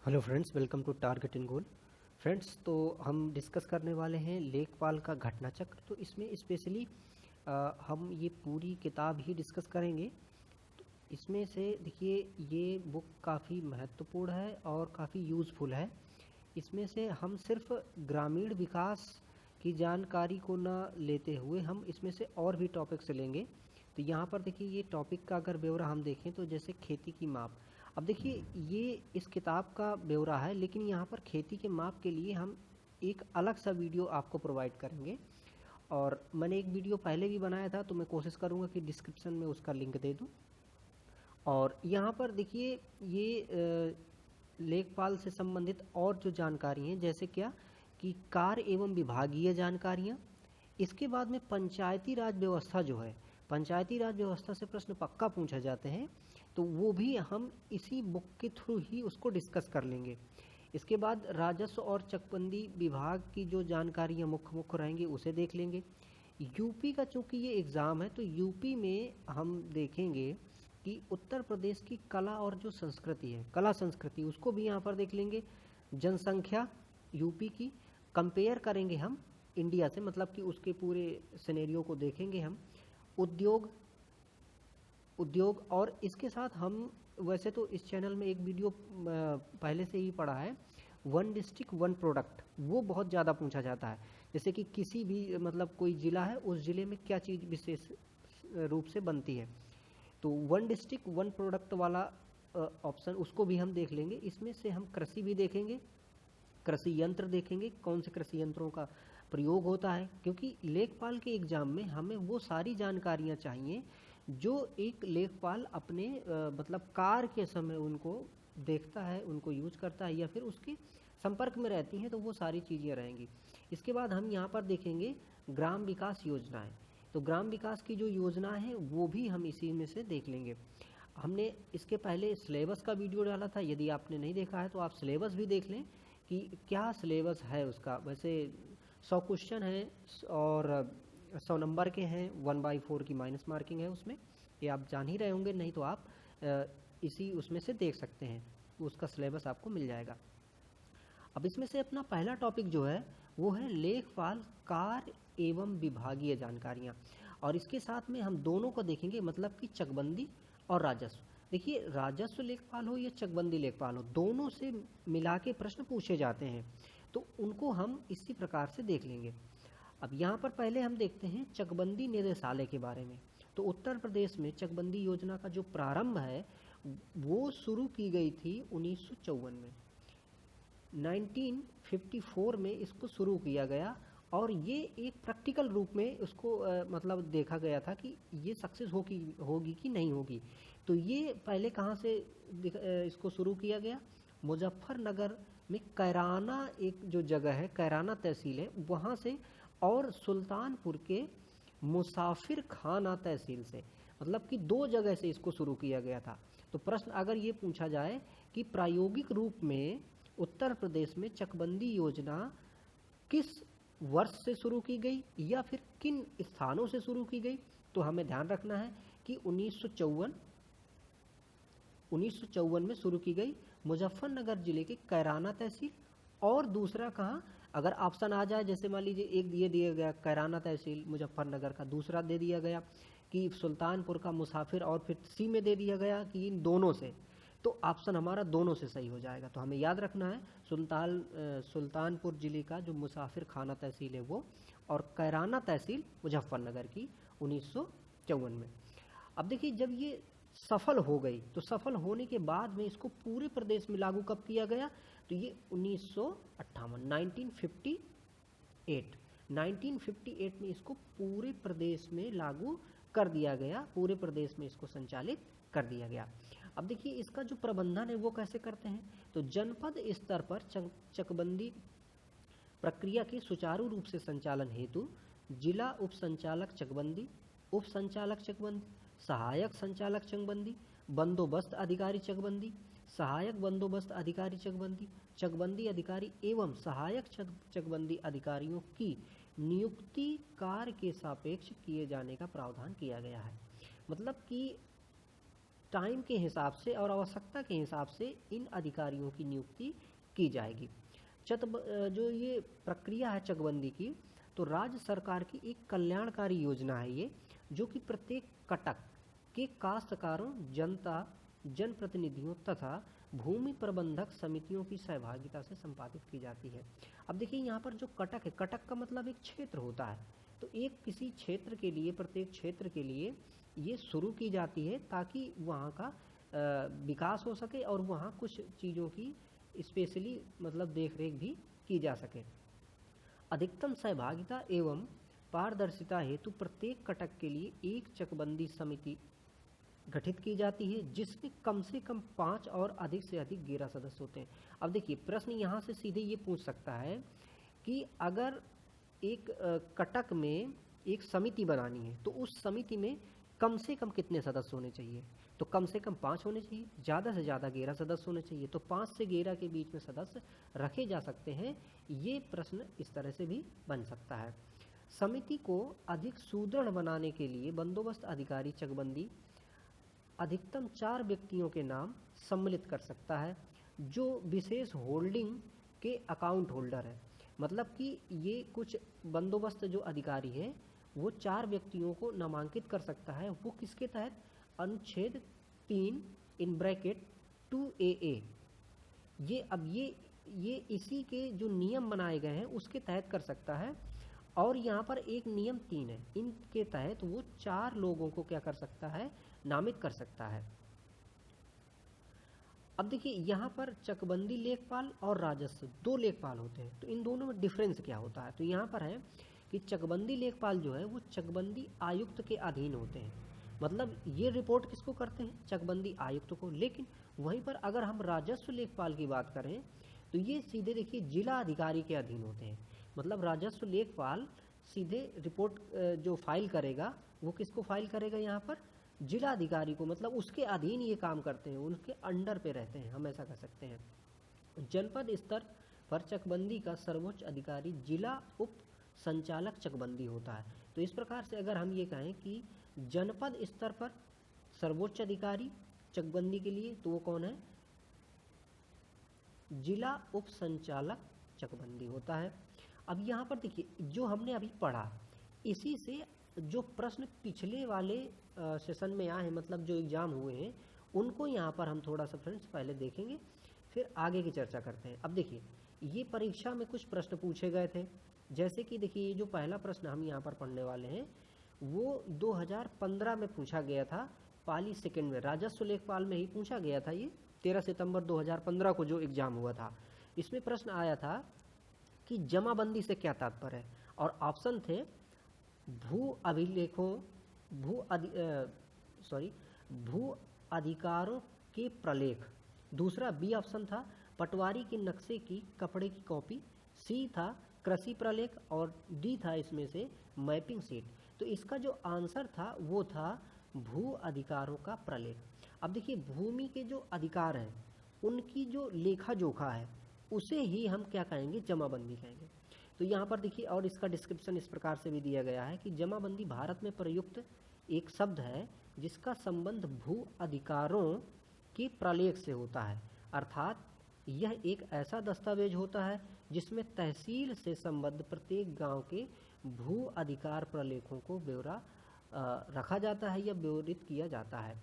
Hello friends, welcome to target in goal. Friends, तो हम discuss करने वाले हैं लेखपाल का घटना चक्र। तो इसमें स्पेशली हम ये पूरी किताब ही डिस्कस करेंगे। तो इसमें से देखिए, ये बुक काफ़ी महत्वपूर्ण है और काफ़ी यूज़फुल है। इसमें से हम सिर्फ ग्रामीण विकास की जानकारी को ना लेते हुए हम इसमें से और भी टॉपिक्स लेंगे। तो यहाँ पर देखिए, ये टॉपिक का अगर ब्यौरा हम देखें तो जैसे खेती की माप। अब देखिए, ये इस किताब का ब्यौरा है, लेकिन यहाँ पर खेती के माप के लिए हम एक अलग सा वीडियो आपको प्रोवाइड करेंगे। और मैंने एक वीडियो पहले भी बनाया था, तो मैं कोशिश करूँगा कि डिस्क्रिप्शन में उसका लिंक दे दूँ। और यहाँ पर देखिए, ये लेखपाल से संबंधित और जो जानकारी हैं, जैसे क्या कि कार्य एवं विभागीय जानकारियाँ। इसके बाद में पंचायती राज व्यवस्था जो है, पंचायती राज व्यवस्था से प्रश्न पक्का पूछा जाते हैं, तो वो भी हम इसी बुक के थ्रू ही उसको डिस्कस कर लेंगे। इसके बाद राजस्व और चकबंदी विभाग की जो जानकारियाँ मुख्य मुख्य रहेंगी उसे देख लेंगे। यूपी का चूँकि ये एग्ज़ाम है, तो यूपी में हम देखेंगे कि उत्तर प्रदेश की कला और जो संस्कृति है, कला संस्कृति, उसको भी यहाँ पर देख लेंगे। जनसंख्या यूपी की कंपेयर करेंगे हम इंडिया से, मतलब कि उसके पूरे सिनेरियो को देखेंगे हम। उद्योग उद्योग और इसके साथ हम, वैसे तो इस चैनल में एक वीडियो पहले से ही पड़ा है, वन डिस्ट्रिक्ट वन प्रोडक्ट, वो बहुत ज़्यादा पूछा जाता है। जैसे कि किसी भी, मतलब कोई ज़िला है, उस ज़िले में क्या चीज़ विशेष रूप से बनती है, तो वन डिस्ट्रिक्ट वन प्रोडक्ट वाला ऑप्शन, उसको भी हम देख लेंगे। इसमें से हम कृषि भी देखेंगे, कृषि यंत्र देखेंगे, कौन से कृषि यंत्रों का प्रयोग होता है, क्योंकि लेखपाल के एग्ज़ाम में हमें वो सारी जानकारियाँ चाहिए जो एक लेखपाल अपने मतलब कार्य के समय उनको देखता है, उनको यूज करता है, या फिर उसके संपर्क में रहती हैं, तो वो सारी चीज़ें रहेंगी। इसके बाद हम यहाँ पर देखेंगे ग्राम विकास योजनाएं। तो ग्राम विकास की जो योजना है वो भी हम इसी में से देख लेंगे। हमने इसके पहले सिलेबस का वीडियो डाला था, यदि आपने नहीं देखा है तो आप सिलेबस भी देख लें कि क्या सिलेबस है उसका। वैसे 100 क्वेश्चन हैं और 100 नंबर के हैं, 1/4 की माइनस मार्किंग है उसमें, ये आप जान ही रहे होंगे, नहीं तो आप इसी उसमें से देख सकते हैं, उसका सिलेबस आपको मिल जाएगा। अब इसमें से अपना पहला टॉपिक जो है वो है लेखपाल कार्य एवं विभागीय जानकारियाँ, और इसके साथ में हम दोनों को देखेंगे, मतलब कि चकबंदी और राजस्व। देखिए, राजस्व लेखपाल हो या चकबंदी लेखपाल हो, दोनों से मिला के प्रश्न पूछे जाते हैं, तो उनको हम इसी प्रकार से देख लेंगे। अब यहाँ पर पहले हम देखते हैं चकबंदी निदेशालय के बारे में। तो उत्तर प्रदेश में चकबंदी योजना का जो प्रारंभ है वो शुरू की गई थी 1954 में, 1954 में इसको शुरू किया गया, और ये एक प्रैक्टिकल रूप में उसको मतलब देखा गया था कि ये सक्सेस होगी कि नहीं होगी। तो ये पहले कहाँ से इसको शुरू किया गया, मुजफ्फरनगर में कैराना एक जो जगह है, कैराना तहसील है वहाँ से, और सुल्तानपुर के मुसाफिर खाना तहसील से, मतलब कि दो जगह से इसको शुरू किया गया था। तो प्रश्न अगर ये पूछा जाए कि प्रायोगिक रूप में उत्तर प्रदेश में चकबंदी योजना किस वर्ष से शुरू की गई या फिर किन स्थानों से शुरू की गई, तो हमें ध्यान रखना है कि 1954 में शुरू की गई, मुजफ्फरनगर जिले के कैराना तहसील। और दूसरा कहाँ, अगर ऑप्शन आ जाए, जैसे मान लीजिए एक ये दिया गया कैराना तहसील मुजफ्फरनगर का, दूसरा दे दिया गया कि सुल्तानपुर का मुसाफिर, और फिर सी में दे दिया गया कि इन दोनों से, तो ऑप्शन हमारा दोनों से सही हो जाएगा। तो हमें याद रखना है सुल्तानपुर जिले का जो मुसाफिर खाना तहसील है वो, और कैराना तहसील मुजफ्फरनगर की 1954 में। अब देखिए, जब ये सफल हो गई, तो सफल होने के बाद में इसको पूरे प्रदेश में लागू कब किया गया, तो ये 1958, 1958 में इसको पूरे प्रदेश में लागू कर दिया गया, पूरे प्रदेश में इसको संचालित कर दिया गया। अब देखिए, इसका जो प्रबंधन है वो कैसे करते हैं, तो जनपद स्तर पर चकबंदी प्रक्रिया के सुचारू रूप से संचालन हेतु जिला उप संचालक चकबंदी, उप संचालक चकबंदी, सहायक संचालक चकबंदी, बंदोबस्त अधिकारी चकबंदी, सहायक बंदोबस्त अधिकारी चकबंदी, चकबंदी अधिकारी एवं सहायक चकबंदी अधिकारियों की नियुक्ति कार्य के सापेक्ष किए जाने का प्रावधान किया गया है। मतलब कि टाइम के हिसाब से और आवश्यकता के हिसाब से इन अधिकारियों की नियुक्ति की जाएगी। जो ये प्रक्रिया है चकबंदी की, तो राज्य सरकार की एक कल्याणकारी योजना है ये, जो कि प्रत्येक कटक के काश्तकारों, जनता, जनप्रतिनिधियों तथा भूमि प्रबंधक समितियों की सहभागिता से संपादित की जाती है। अब देखिए यहाँ पर जो कटक है, कटक का मतलब एक क्षेत्र होता है, तो एक किसी क्षेत्र के लिए, प्रत्येक क्षेत्र के लिए ये शुरू की जाती है ताकि वहाँ का विकास हो सके और वहाँ कुछ चीज़ों की स्पेशली मतलब देख रेख भी की जा सके। अधिकतम सहभागिता एवं पारदर्शिता हेतु प्रत्येक कटक के लिए एक चकबंदी समिति गठित की जाती है, जिसमें कम से कम 5 और अधिक से अधिक 11 सदस्य होते हैं। अब देखिए प्रश्न यहाँ से सीधे ये पूछ सकता है कि अगर एक कटक में एक समिति बनानी है तो उस समिति में कम से कम कितने सदस्य होने चाहिए? तो कम से कम 5 होने चाहिए, ज़्यादा से ज़्यादा 11 सदस्य होने चाहिए। तो 5 से 11 के बीच में सदस्य रखे जा सकते हैं। ये प्रश्न इस तरह से भी बन सकता है। समिति को अधिक सुदृढ़ बनाने के लिए बंदोबस्त अधिकारी चकबंदी अधिकतम 4 व्यक्तियों के नाम सम्मिलित कर सकता है, जो विशेष होल्डिंग के अकाउंट होल्डर है। मतलब कि ये कुछ बंदोबस्त जो अधिकारी है वो 4 व्यक्तियों को नामांकित कर सकता है। वो किसके तहत? अनुच्छेद 3 इन ब्रैकेट 2AA, ये अब ये इसी के जो नियम बनाए गए हैं उसके तहत कर सकता है। और यहाँ पर एक नियम 3 है, इनके तहत वो 4 लोगों को क्या कर सकता है? नामित कर सकता है। अब देखिए यहाँ पर चकबंदी लेखपाल और राजस्व 2 लेखपाल होते हैं, तो इन दोनों में डिफरेंस क्या होता है? तो यहाँ पर है कि चकबंदी लेखपाल जो है वो चकबंदी आयुक्त के अधीन होते हैं, मतलब ये रिपोर्ट किसको करते हैं? चकबंदी आयुक्त को। लेकिन वहीं पर अगर हम राजस्व लेखपाल की बात करें तो ये सीधे देखिए जिला अधिकारी के अधीन होते हैं। मतलब राजस्व लेखपाल सीधे रिपोर्ट जो फाइल करेगा वो किसको फाइल करेगा? यहाँ पर जिला अधिकारी को, मतलब उसके अधीन ये काम करते हैं, उनके अंडर पे रहते हैं, हम ऐसा कह सकते हैं। जनपद स्तर पर चकबंदी का सर्वोच्च अधिकारी जिला उप संचालक चकबंदी होता है। तो इस प्रकार से अगर हम ये कहें कि जनपद स्तर पर सर्वोच्च अधिकारी चकबंदी के लिए, तो वो कौन है? जिला उप संचालक चकबंदी होता है। अब यहाँ पर देखिए जो हमने अभी पढ़ा, इसी से जो प्रश्न पिछले वाले सेशन में आए हैं, मतलब जो एग्ज़ाम हुए हैं, उनको यहाँ पर हम थोड़ा सा फ्रेंड्स पहले देखेंगे, फिर आगे की चर्चा करते हैं। अब देखिए ये परीक्षा में कुछ प्रश्न पूछे गए थे, जैसे कि देखिए ये जो पहला प्रश्न हम यहाँ पर पढ़ने वाले हैं वो 2015 में पूछा गया था, पाली सेकंड में, राजस्व लेखपाल में ही पूछा गया था। ये 13 सितंबर 2015 को जो एग्ज़ाम हुआ था, इसमें प्रश्न आया था कि जमाबंदी से क्या तात्पर्य है, और ऑप्शन थे भू अभिलेखों, भू अधिकारों के प्रलेख। दूसरा बी ऑप्शन था पटवारी के नक्शे की कपड़े की कॉपी। सी था कृषि प्रलेख, और डी था इसमें से मैपिंग सीट। तो इसका जो आंसर था वो था भू अधिकारों का प्रलेख। अब देखिए भूमि के जो अधिकार हैं उनकी जो लेखा जोखा है उसे ही हम क्या कहेंगे? जमाबंदी कहेंगे। तो यहाँ पर देखिए, और इसका डिस्क्रिप्शन इस प्रकार से भी दिया गया है कि जमाबंदी भारत में प्रयुक्त एक शब्द है जिसका संबंध भू अधिकारों के प्रलेख से होता है, अर्थात यह एक ऐसा दस्तावेज होता है जिसमें तहसील से संबद्ध प्रत्येक गांव के भू अधिकार प्रलेखों को ब्यौरा रखा जाता है या ब्यौरित किया जाता है।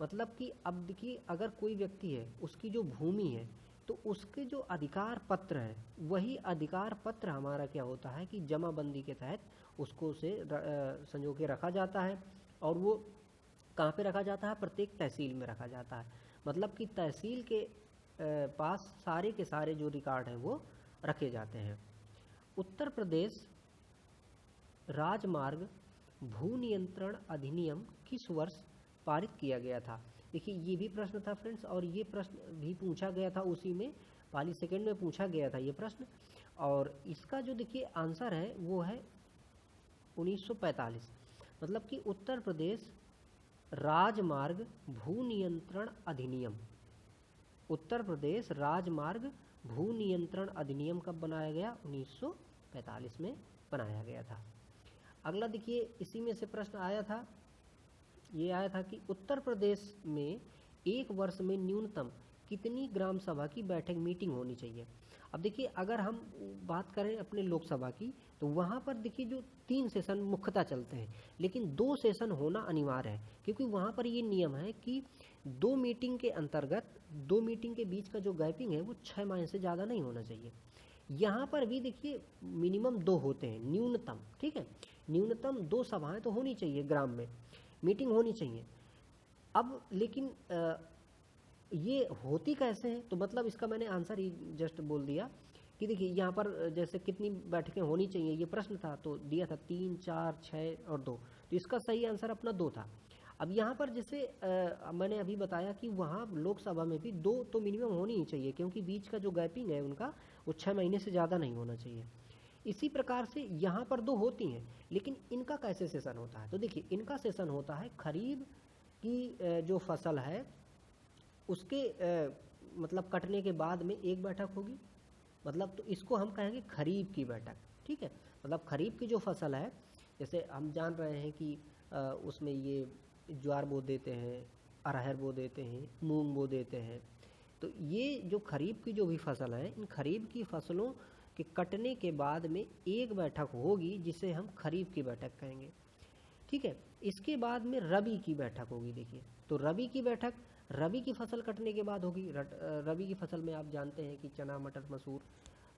मतलब कि अब देखिए अगर कोई व्यक्ति है, उसकी जो भूमि है, तो उसके जो अधिकार पत्र हैं वही अधिकार पत्र हमारा क्या होता है कि जमाबंदी के तहत उसको से संजो के रखा जाता है। और वो कहाँ पे रखा जाता है? प्रत्येक तहसील में रखा जाता है। मतलब कि तहसील के पास सारे के सारे जो रिकॉर्ड हैं वो रखे जाते हैं। उत्तर प्रदेश राजमार्ग भू नियंत्रण अधिनियम किस वर्ष पारित किया गया था? देखिए ये भी प्रश्न था फ्रेंड्स, और ये प्रश्न भी पूछा गया था, उसी में पाली सेकंड में पूछा गया था ये प्रश्न। और इसका जो देखिए आंसर है वो है 1945। मतलब कि उत्तर प्रदेश राजमार्ग भू नियंत्रण अधिनियम, उत्तर प्रदेश राजमार्ग भू नियंत्रण अधिनियम कब बनाया गया? 1945 में बनाया गया था। अगला देखिए इसी में से प्रश्न आया था, ये आया था कि उत्तर प्रदेश में एक वर्ष में न्यूनतम कितनी ग्राम सभा की बैठक मीटिंग होनी चाहिए। अब देखिए अगर हम बात करें अपने लोकसभा की तो वहाँ पर देखिए जो 3 सेशन मुख्यतः चलते हैं, लेकिन 2 सेशन होना अनिवार्य है, क्योंकि वहाँ पर ये नियम है कि 2 मीटिंग के अंतर्गत 2 मीटिंग के बीच का जो गैपिंग है वो 6 महीने से ज़्यादा नहीं होना चाहिए। यहाँ पर भी देखिए मिनिमम 2 होते हैं न्यूनतम, ठीक है, न्यूनतम 2 सभाएं तो होनी चाहिए, ग्राम में मीटिंग होनी चाहिए। अब लेकिन ये होती कैसे हैं, तो मतलब इसका मैंने आंसर ही जस्ट बोल दिया कि देखिए यहाँ पर जैसे कितनी बैठकें होनी चाहिए ये प्रश्न था, तो दिया था 3, 4, 6 और 2, तो इसका सही आंसर अपना 2 था। अब यहाँ पर जैसे मैंने अभी बताया कि वहाँ लोकसभा में भी 2 तो मिनिमम होनी ही चाहिए, क्योंकि बीच का जो गैपिंग है उनका वो 6 महीने से ज़्यादा नहीं होना चाहिए। इसी प्रकार से यहाँ पर 2 होती हैं, लेकिन इनका कैसे सेशन होता है, तो देखिए इनका सेशन होता है खरीफ की जो फसल है उसके मतलब कटने के बाद में एक बैठक होगी, मतलब तो इसको हम कहेंगे खरीफ की बैठक, ठीक है। मतलब खरीफ की जो फसल है, जैसे हम जान रहे हैं कि उसमें ये ज्वार बो देते हैं, अरहर बो देते हैं, मूंग बो देते हैं, तो ये जो खरीफ की जो भी फसल है, इन खरीफ की फसलों के कटने के बाद में एक बैठक होगी जिसे हम खरीफ की बैठक कहेंगे, ठीक है। इसके बाद में रबी की बैठक होगी। देखिए तो रबी की बैठक रबी की फसल कटने के बाद होगी। रबी की फसल में आप जानते हैं कि चना, मटर, मसूर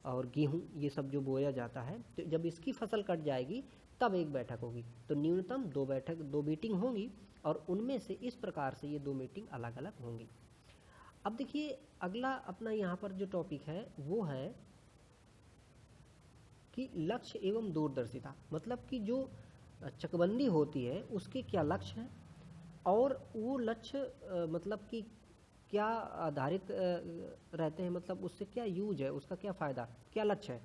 और गेहूं ये सब जो बोया जाता है, तो जब इसकी फसल कट जाएगी तब एक बैठक होगी। तो न्यूनतम 2 मीटिंग होंगी और उनमें से इस प्रकार से ये 2 मीटिंग अलग अलग होंगी। अब देखिए अगला अपना यहाँ पर जो टॉपिक है वो है कि लक्ष्य एवं दूरदर्शिता, मतलब कि जो चकबंदी होती है उसके क्या लक्ष्य हैं और वो लक्ष्य मतलब कि क्या आधारित रहते हैं, मतलब उससे क्या यूज है, उसका क्या फ़ायदा, क्या लक्ष्य है।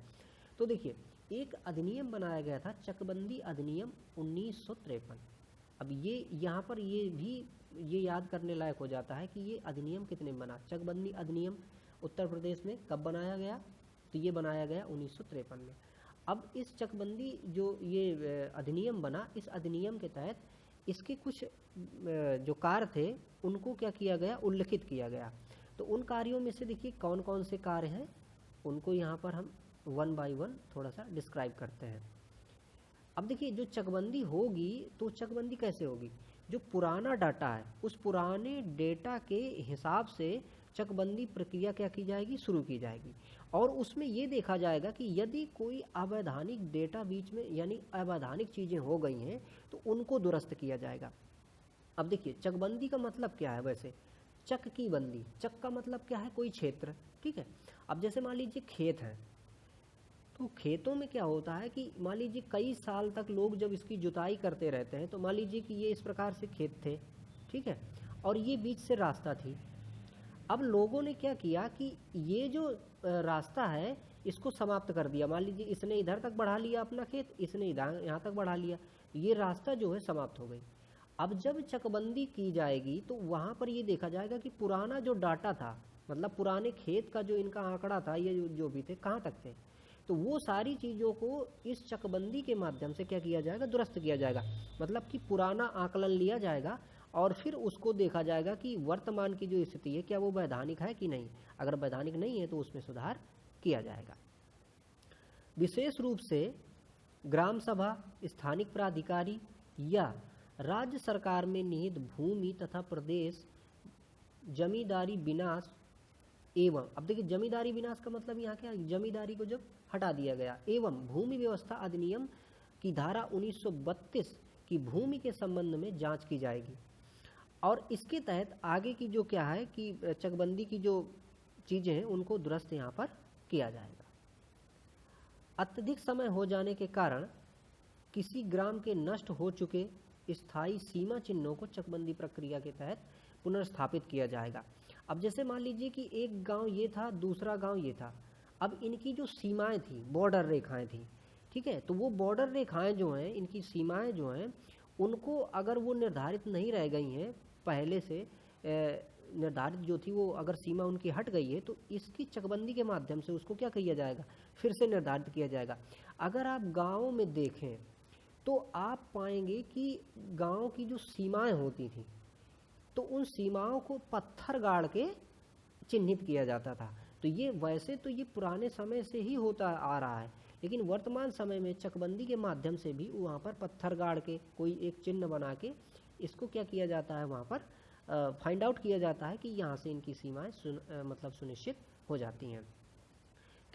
तो देखिए एक अधिनियम बनाया गया था, चकबंदी अधिनियम 1953। अब ये यहाँ पर ये भी ये याद करने लायक हो जाता है कि ये अधिनियम कितने में बना। चकबंदी अधिनियम उत्तर प्रदेश में कब बनाया गया, तो ये बनाया गया 1953 में। अब इस चकबंदी जो ये अधिनियम बना, इस अधिनियम के तहत इसके कुछ जो कार्य थे उनको क्या किया गया, उल्लिखित किया गया। तो उन कार्यों में से देखिए कौन कौन से कार्य हैं, उनको यहाँ पर हम 1 बाय 1 थोड़ा सा डिस्क्राइब करते हैं। अब देखिए जो चकबंदी होगी तो चकबंदी कैसे होगी, जो पुराना डाटा है उस पुराने डेटा के हिसाब से चकबंदी प्रक्रिया क्या की जाएगी, शुरू की जाएगी। और उसमें ये देखा जाएगा कि यदि कोई अवैधानिक डेटा बीच में यानी अवैधानिक चीज़ें हो गई हैं तो उनको दुरुस्त किया जाएगा। अब देखिए चकबंदी का मतलब क्या है, वैसे चक की बंदी, चक का मतलब क्या है, कोई क्षेत्र, ठीक है। अब जैसे मान लीजिए खेत है, तो खेतों में क्या होता है कि मान लीजिए कई साल तक लोग जब इसकी जुताई करते रहते हैं, तो मान लीजिए कि ये इस प्रकार से खेत थे, ठीक है, और ये बीच से रास्ता थी। अब लोगों ने क्या किया कि ये जो रास्ता है इसको समाप्त कर दिया। मान लीजिए इसने इधर तक बढ़ा लिया अपना खेत, इसने इधर यहाँ तक बढ़ा लिया, ये रास्ता जो है समाप्त हो गई। अब जब चकबंदी की जाएगी तो वहाँ पर ये देखा जाएगा कि पुराना जो डाटा था, मतलब पुराने खेत का जो इनका आंकड़ा था, ये जो भी थे कहाँ तक थे, तो वो सारी चीज़ों को इस चकबंदी के माध्यम से क्या किया जाएगा, दुरुस्त किया जाएगा। मतलब कि पुराना आकलन लिया जाएगा और फिर उसको देखा जाएगा कि वर्तमान की जो स्थिति है क्या वो वैधानिक है कि नहीं। अगर वैधानिक नहीं है तो उसमें सुधार किया जाएगा। विशेष रूप से ग्राम सभा, स्थानिक प्राधिकारी या राज्य सरकार में निहित भूमि तथा प्रदेश जमींदारी विनाश एवं, अब देखिए जमींदारी विनाश का मतलब यहाँ क्या है, जमींदारी को जब हटा दिया गया, एवं भूमि व्यवस्था अधिनियम की धारा 1932 की भूमि के संबंध में जांच की जाएगी। और इसके तहत आगे की जो क्या है कि चकबंदी की जो चीज़ें हैं उनको दुरुस्त यहाँ पर किया जाएगा। अत्यधिक समय हो जाने के कारण किसी ग्राम के नष्ट हो चुके स्थायी सीमा चिन्हों को चकबंदी प्रक्रिया के तहत पुनर्स्थापित किया जाएगा। अब जैसे मान लीजिए कि एक गांव ये था, दूसरा गांव ये था, अब इनकी जो सीमाएं थी, बॉर्डर रेखाएं थी, ठीक है, तो वो बॉर्डर रेखाएं जो हैं, इनकी सीमाएं जो हैं, उनको अगर वो निर्धारित नहीं रह गई हैं पहले से निर्धारित जो थी, वो अगर सीमा उनकी हट गई है तो इसकी चकबंदी के माध्यम से उसको क्या किया जाएगा, फिर से निर्धारित किया जाएगा। अगर आप गाँव में देखें तो आप पाएंगे कि गाँव की जो सीमाएं होती थी तो उन सीमाओं को पत्थर गाड़ के चिन्हित किया जाता था। तो ये वैसे तो ये पुराने समय से ही होता आ रहा है, लेकिन वर्तमान समय में चकबंदी के माध्यम से भी वहाँ पर पत्थर गाड़ के कोई एक चिन्ह बना के इसको क्या किया जाता है, वहाँ पर फाइंड आउट किया जाता है कि यहाँ से इनकी सीमाएं मतलब सुनिश्चित हो जाती हैं।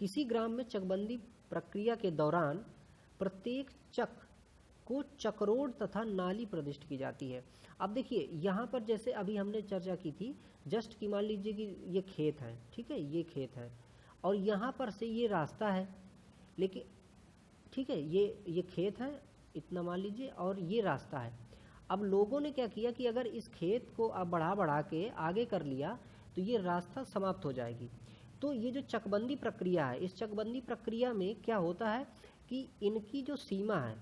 किसी ग्राम में चकबंदी प्रक्रिया के दौरान प्रत्येक चक को चक्रोड़ तथा नाली प्रदिष्ट की जाती है। अब देखिए यहाँ पर जैसे अभी हमने चर्चा की थी जस्ट कि मान लीजिए कि ये खेत है, ठीक है, ये खेत है और यहाँ पर से ये रास्ता है, लेकिन ठीक है ये खेत है इतना मान लीजिए और ये रास्ता है। अब लोगों ने क्या किया कि अगर इस खेत को अब बढ़ा के आगे कर लिया तो ये रास्ता समाप्त हो जाएगी। तो ये जो चकबंदी प्रक्रिया है, इस चकबंदी प्रक्रिया में क्या होता है कि इनकी जो सीमा है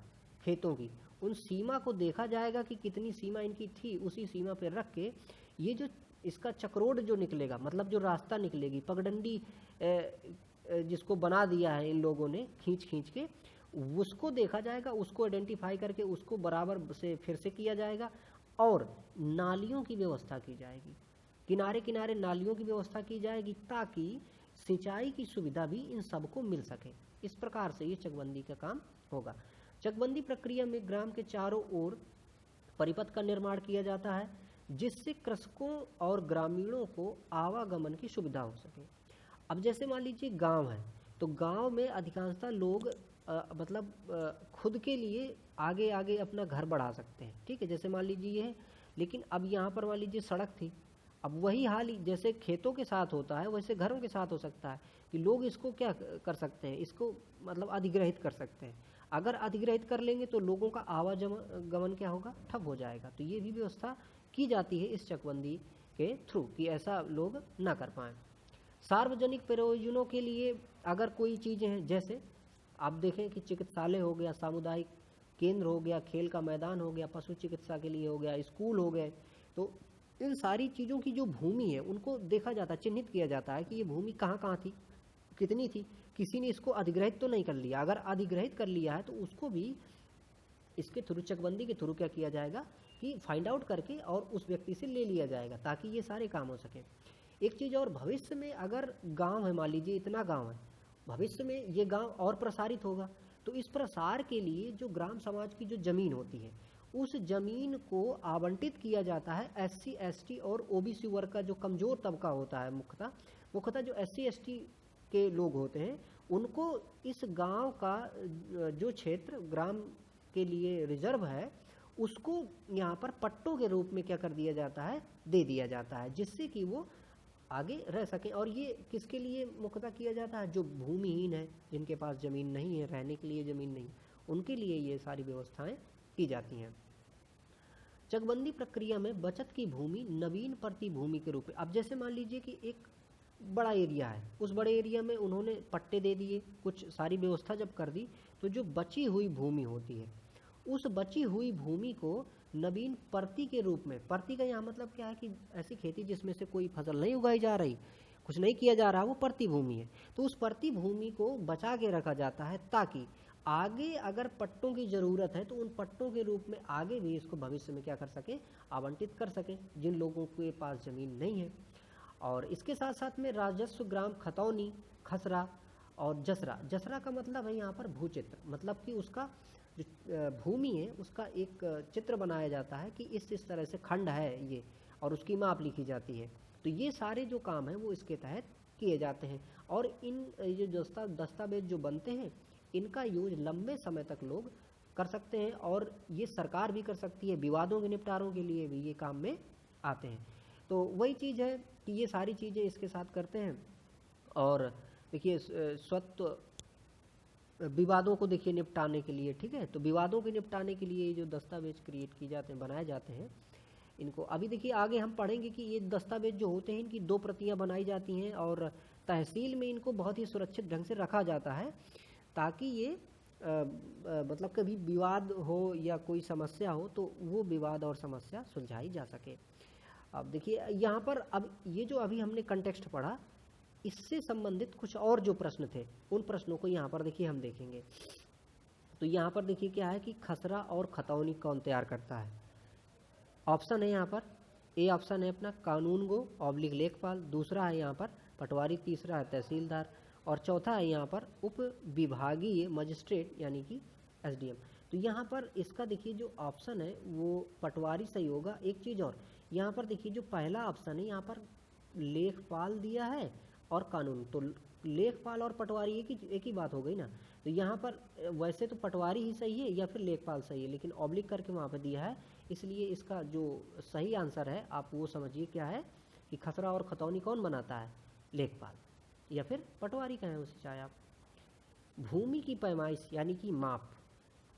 खेतों की, उन सीमा को देखा जाएगा कि कितनी सीमा इनकी थी, उसी सीमा पर रख के ये जो इसका चक्रोड़ जो निकलेगा, मतलब जो रास्ता निकलेगी, पगडंडी जिसको बना दिया है इन लोगों ने खींच के, उसको देखा जाएगा, उसको आइडेंटिफाई करके उसको बराबर से फिर से किया जाएगा और नालियों की व्यवस्था की जाएगी, किनारे किनारे नालियों की व्यवस्था की जाएगी ताकि सिंचाई की सुविधा भी इन सबको मिल सके। इस प्रकार से ये चकबंदी का काम होगा। चकबंदी प्रक्रिया में ग्राम के चारों ओर परिपथ का निर्माण किया जाता है जिससे कृषकों और ग्रामीणों को आवागमन की सुविधा हो सके। अब जैसे मान लीजिए गांव है, तो गांव में अधिकांशतः लोग खुद के लिए आगे आगे अपना घर बढ़ा सकते हैं, ठीक है, जैसे मान लीजिए ये है, लेकिन अब यहाँ पर मान लीजिए सड़क थी, अब वही हाल जैसे खेतों के साथ होता है वैसे घरों के साथ हो सकता है कि लोग इसको क्या कर सकते हैं, इसको मतलब अधिग्रहित कर सकते हैं। अगर अधिग्रहित कर लेंगे तो लोगों का आवागमन क्या होगा, ठप हो जाएगा। तो ये भी व्यवस्था की जाती है इस चकबंदी के थ्रू कि ऐसा लोग ना कर पाएँ। सार्वजनिक प्रयोजनों के लिए अगर कोई चीज़ें हैं, जैसे आप देखें कि चिकित्सालय हो गया, सामुदायिक केंद्र हो गया, खेल का मैदान हो गया, पशु चिकित्सा के लिए हो गया, स्कूल हो गए, तो इन सारी चीज़ों की जो भूमि है उनको देखा जाता है, चिन्हित किया जाता है कि ये भूमि कहाँ थी, कितनी थी, किसी ने इसको अधिग्रहित तो नहीं कर लिया। अगर अधिग्रहित कर लिया है तो उसको भी इसके थ्रू, चकबंदी के थ्रू क्या किया जाएगा कि फाइंड आउट करके और उस व्यक्ति से ले लिया जाएगा ताकि ये सारे काम हो सकें। एक चीज़ और, भविष्य में अगर गांव है, मान लीजिए इतना गांव है, भविष्य में ये गांव और प्रसारित होगा, तो इस प्रसार के लिए जो ग्राम समाज की जो ज़मीन होती है उस ज़मीन को आवंटित किया जाता है SC ST और OBC वर्ग का जो कमज़ोर तबका होता है, मुख्यतः जो SC ST के लोग होते हैं उनको इस गांव का जो क्षेत्र ग्राम के लिए रिजर्व है उसको यहाँ पर पट्टों के रूप में क्या कर दिया जाता है, दे दिया जाता है, जिससे कि वो आगे रह सकें। और ये किसके लिए मुख्यतः किया जाता है, जो भूमिहीन है, जिनके पास ज़मीन नहीं है, रहने के लिए ज़मीन नहीं, उनके लिए ये सारी व्यवस्थाएं की जाती हैं। चकबंदी प्रक्रिया में बचत की भूमि नवीन प्रति भूमि के रूप में, अब जैसे मान लीजिए कि एक बड़ा एरिया है, उस बड़े एरिया में उन्होंने पट्टे दे दिए, कुछ सारी व्यवस्था जब कर दी, तो जो बची हुई भूमि होती है उस बची हुई भूमि को नवीन प्रति के रूप में, प्रति का यहाँ मतलब क्या है कि ऐसी खेती जिसमें से कोई फसल नहीं उगाई जा रही, कुछ नहीं किया जा रहा, वो प्रति भूमि है, तो उस प्रति भूमि को बचा के रखा जाता है ताकि आगे अगर पट्टों की ज़रूरत है तो उन पट्टों के रूप में आगे भी इसको भविष्य में क्या कर सके, आवंटित कर सके जिन लोगों के पास ज़मीन नहीं है। और इसके साथ साथ में राजस्व ग्राम खतौनी, खसरा और जसरा का मतलब है यहाँ पर भूचित्र, मतलब कि उसका जो भूमि है उसका एक चित्र बनाया जाता है कि इस तरह से खंड है ये, और उसकी माप लिखी जाती है। तो ये सारे जो काम हैं वो इसके तहत किए जाते हैं। और इन जो दस्तावेज जो बनते हैं इनका यूज लंबे समय तक लोग कर सकते हैं और ये सरकार भी कर सकती है, विवादों के निपटारों के लिए भी ये काम में आते हैं। तो वही चीज़ है कि ये सारी चीज़ें इसके साथ करते हैं। और देखिए स्वत्व विवादों को देखिए निपटाने के लिए, ठीक है, तो विवादों के निपटाने के लिए जो दस्तावेज क्रिएट किए जाते हैं, बनाए जाते हैं, इनको अभी देखिए आगे हम पढ़ेंगे कि ये दस्तावेज जो होते हैं इनकी 2 प्रतियां बनाई जाती हैं और तहसील में इनको बहुत ही सुरक्षित ढंग से रखा जाता है ताकि ये मतलब कभी विवाद हो या कोई समस्या हो तो वो विवाद और समस्या सुलझाई जा सके। अब देखिए यहाँ पर अब ये जो अभी हमने कंटेक्स्ट पढ़ा इससे संबंधित कुछ और जो प्रश्न थे उन प्रश्नों को यहाँ पर देखिए हम देखेंगे। तो यहाँ पर देखिए क्या है कि खसरा और खतौनी कौन तैयार करता है, ऑप्शन है यहाँ पर ए ऑप्शन है अपना कानूनगो ऑब्लिक लेखपाल, दूसरा है यहाँ पर पटवारी, तीसरा है तहसीलदार और चौथा है यहाँ पर उप विभागीय मजिस्ट्रेट यानी कि एसडीएम। तो यहाँ पर इसका देखिए जो ऑप्शन है वो पटवारी सही होगा। एक चीज़ और, यहाँ पर देखिए जो पहला ऑप्शन है यहाँ पर लेखपाल दिया है और कानून, तो लेखपाल और पटवारी एक ही बात हो गई ना। तो यहाँ पर वैसे तो पटवारी ही सही है या फिर लेखपाल सही है, लेकिन ऑब्लिक करके वहाँ पर दिया है, इसलिए इसका जो सही आंसर है आप वो समझिए क्या है कि खसरा और खतौनी कौन बनाता है, लेखपाल या फिर पटवारी कहें उसे चाहे आप। भूमि की पैमाइश यानी कि माप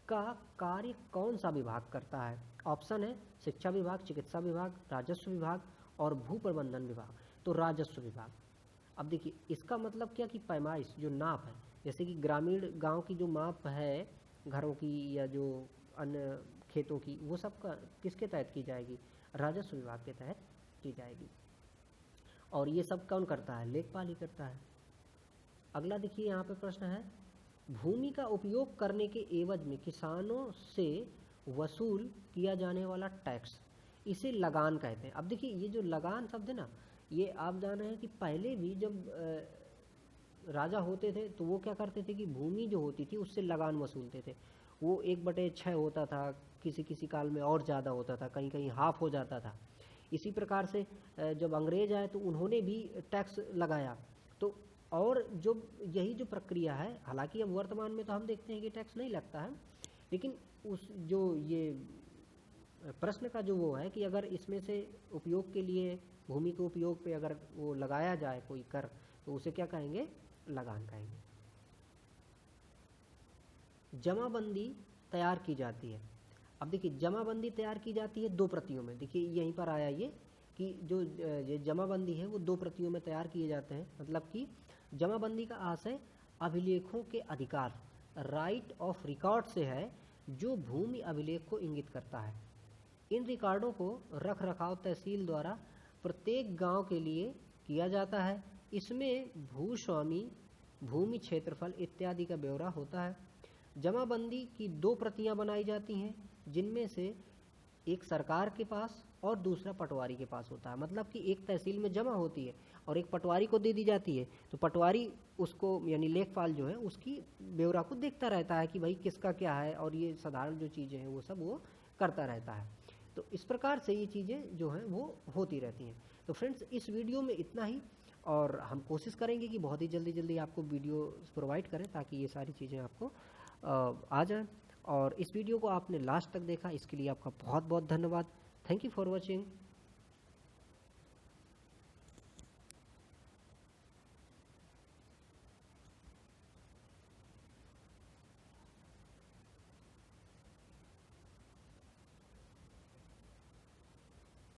का कार्य कौन सा विभाग करता है? ऑप्शन है शिक्षा विभाग, चिकित्सा विभाग, राजस्व विभाग और भू प्रबंधन विभाग। तो राजस्व विभाग। अब देखिए इसका मतलब क्या कि पैमाइश जो नाप है, जैसे कि ग्रामीण गांव की जो माप है घरों की या जो अन्य खेतों की, वो सब का किसके तहत की जाएगी? राजस्व विभाग के तहत की जाएगी। और ये सब कौन करता है? लेखपाल ही करता है। अगला देखिए यहाँ पे प्रश्न है, भूमि का उपयोग करने के एवज में किसानों से वसूल किया जाने वाला टैक्स, इसे लगान कहते हैं। अब देखिए ये जो लगान शब्द है ना, ये आप जान रहे हैं कि पहले भी जब राजा होते थे तो वो क्या करते थे कि भूमि जो होती थी उससे लगान वसूलते थे। वो 1/6 होता था, किसी किसी काल में और ज़्यादा होता था, कहीं कहीं हाफ हो जाता था। इसी प्रकार से जब अंग्रेज आए तो उन्होंने भी टैक्स लगाया। तो और जो यही जो प्रक्रिया है, हालांकि अब वर्तमान में तो हम देखते हैं कि टैक्स नहीं लगता है, लेकिन उस जो ये प्रश्न का जो वो है कि अगर इसमें से उपयोग के लिए भूमि के उपयोग पे अगर वो लगाया जाए कोई कर, तो उसे क्या कहेंगे? लगान कहेंगे। जमाबंदी तैयार की जाती है। अब देखिए जमाबंदी तैयार की जाती है 2 प्रतियों में। देखिए यहीं पर आया ये कि जो ये जमाबंदी है वो 2 प्रतियों में तैयार किए जाते हैं। मतलब कि जमाबंदी का आशय अभिलेखों के अधिकार, राइट ऑफ रिकॉर्ड से है, जो भूमि अभिलेख को इंगित करता है। इन रिकॉर्डों को रख रखाव तहसील द्वारा प्रत्येक गांव के लिए किया जाता है। इसमें भूस्वामी, भूमि क्षेत्रफल इत्यादि का ब्यौरा होता है। जमाबंदी की 2 प्रतियां बनाई जाती हैं, जिनमें से एक सरकार के पास और दूसरा पटवारी के पास होता है। मतलब कि एक तहसील में जमा होती है और एक पटवारी को दे दी जाती है, तो पटवारी उसको यानी लेखपाल जो है उसकी ब्यौरा को देखता रहता है कि भाई किसका क्या है, और ये साधारण जो चीज़ें हैं वो सब वो करता रहता है। तो इस प्रकार से ये चीज़ें जो हैं वो होती रहती हैं। तो फ्रेंड्स इस वीडियो में इतना ही, और हम कोशिश करेंगे कि बहुत ही जल्दी आपको वीडियो प्रोवाइड करें ताकि ये सारी चीज़ें आपको आ जाए। और इस वीडियो को आपने लास्ट तक देखा, इसके लिए आपका बहुत बहुत धन्यवाद। Thank you for watching.